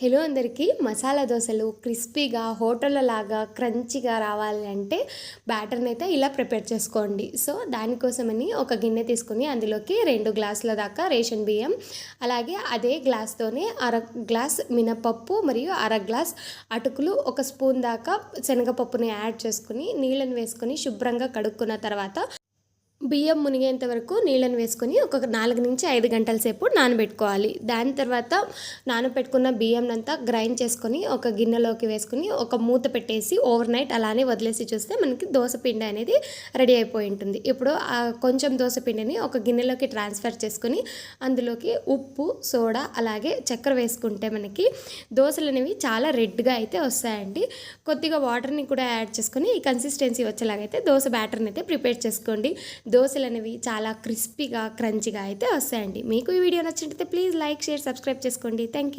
Hello అందరికీ మసాలా దోశలు క్రిస్పీగా హోటళ్ళలాగా క్రంచీగా రావాలి అంటే బ్యాటర్ని అయితే ఇలా ప్రిపేర్ చేసుకోండి. సో దానికోసమని ఒక గిన్నె తీసుకుని అందులోకి 2 గ్లాసుల దాకా రేషన్ బియ్యం, అలాగే అదే గ్లాస్తోనే అర గ్లాస్ మినపప్పు మరియు అర గ్లాస్ అటుకులు, ఒక స్పూన్ దాకా శనగపప్పుని యాడ్ చేసుకుని నీళ్ళని వేసుకొని శుభ్రంగా కడుక్కున్న తర్వాత బియ్యం మునిగేంత వరకు నీళ్ళని వేసుకొని ఒక 4-5 గంటల సేపు నానబెట్టుకోవాలి. దాని తర్వాత నానబెట్టుకున్న బియ్యంనంతా గ్రైండ్ చేసుకొని ఒక గిన్నెలోకి వేసుకొని ఒక మూత పెట్టేసి ఓవర్ నైట్ అలానే వదిలేసి చూస్తే మనకి దోశ పిండి అనేది రెడీ అయిపోయి ఉంటుంది. ఇప్పుడు కొంచెం దోశ పిండిని ఒక గిన్నెలోకి ట్రాన్స్ఫర్ చేసుకొని అందులోకి ఉప్పు, సోడా అలాగే చక్కెర వేసుకుంటే మనకి దోశలు అనేవి చాలా రెడ్గా అయితే వస్తాయండి. కొద్దిగా వాటర్ని కూడా యాడ్ చేసుకొని ఈ కన్సిస్టెన్సీ వచ్చేలాగైతే దోశ బ్యాటర్ని అయితే ప్రిపేర్ చేసుకోండి. దోశలు అనేవి చాలా క్రిస్పీగా క్రంచీగా అయితే వస్తాయండి. మీకు ఈ వీడియో నచ్చినట్లయితే ప్లీజ్ లైక్, షేర్, సబ్స్క్రైబ్ చేసుకోండి. Thank you.